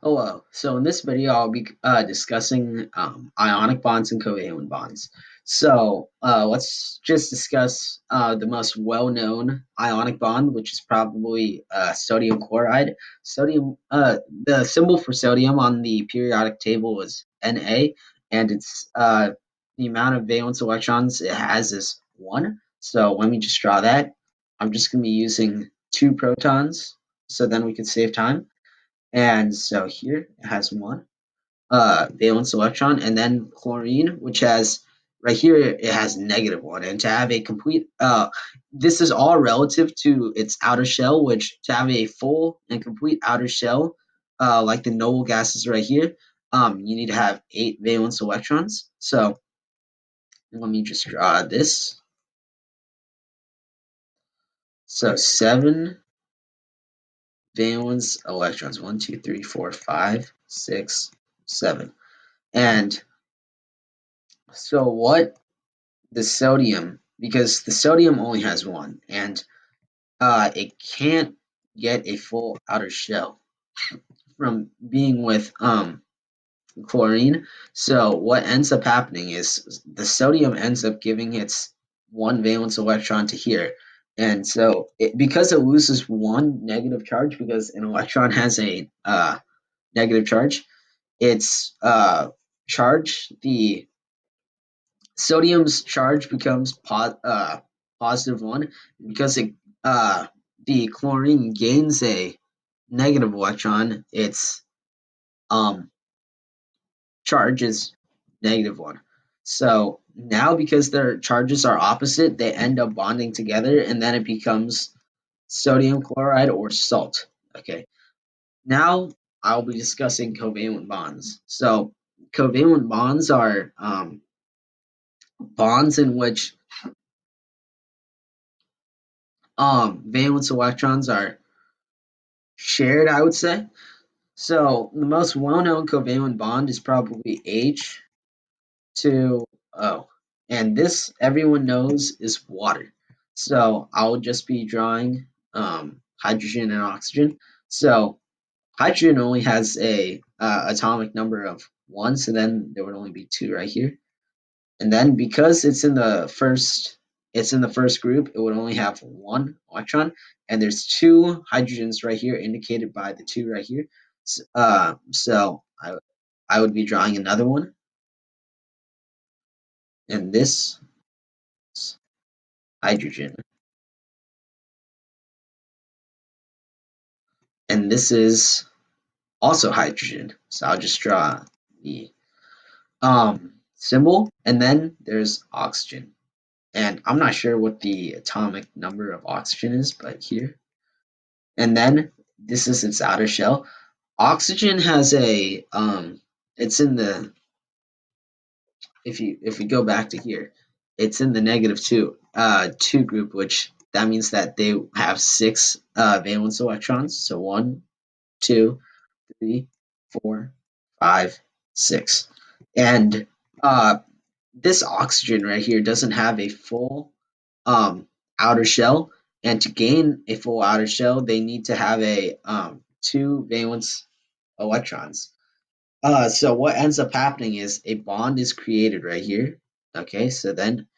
Hello. So in this video, I'll be discussing ionic bonds and covalent bonds. So let's just discuss the most well-known ionic bond, which is probably sodium chloride. The symbol for sodium on the periodic table is Na, and it's the amount of valence electrons it has is 1. So let me just draw that. I'm just going to be using 2 protons, so then we can save time. And so here it has 1 valence electron, and then chlorine, which has right here it has -1. And to have a complete, this is all relative to its outer shell, which to have a full and complete outer shell, like the noble gases right here, you need to have 8 valence electrons. So let me just draw this. So 7 valence electrons. 1, 2, 3, 4, 5, 6, 7. And so what the sodium, because the sodium only has 1, and it can't get a full outer shell from being with chlorine. So what ends up happening is the sodium ends up giving its 1 valence electron to here. And so because it loses 1 negative charge, because an electron has a negative charge, its charge, the sodium's charge becomes +1 because the chlorine gains a negative electron. Its um, charge is -1. So now, because their charges are opposite, they end up bonding together, and then it becomes sodium chloride or salt. Okay. Now I'll be discussing covalent bonds. So covalent bonds are bonds in which valence electrons are shared, I would say. So the most well-known covalent bond is probably H2O, and this everyone knows is water. So I'll just be drawing hydrogen and oxygen. So hydrogen only has a atomic number of 1, so then there would only be 2 right here. And then because it's in the first group, it would only have 1 electron, and there's 2 hydrogens right here indicated by the 2 right here. So I would be drawing another one, and this is hydrogen, and this is also hydrogen. So I'll just draw the symbol, and then there's oxygen. And I'm not sure what the atomic number of oxygen is, but here. And then this is its outer shell. Oxygen has a it's in the if we go back to here, it's in the -2 group, which that means that they have 6 valence electrons. So 1, 2, 3, 4, 5, 6. And this oxygen right here doesn't have a full outer shell, and to gain a full outer shell, they need to have a 2 valence electrons. So what ends up happening is a bond is created right here. Okay, so then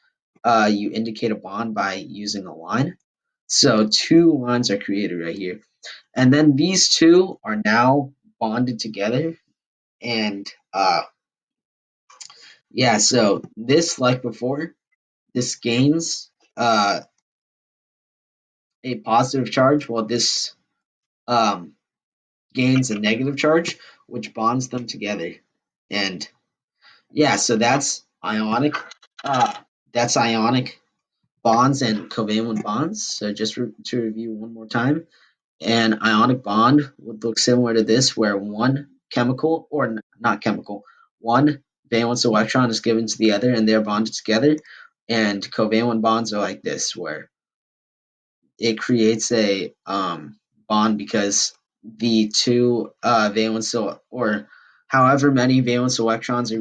you indicate a bond by using a line. So 2 lines are created right here, and then these 2 are now bonded together. And yeah, so this, like before, this gains a positive charge, while this um, gains a negative charge, which bonds them together. And yeah, so Uh, that's ionic bonds and covalent bonds. So just to review one more time, an ionic bond would look similar to this, where one chemical, or not chemical, one valence electron is given to the other, and they're bonded together. And covalent bonds are like this, where it creates a bond because the 2 valence or however many valence electrons are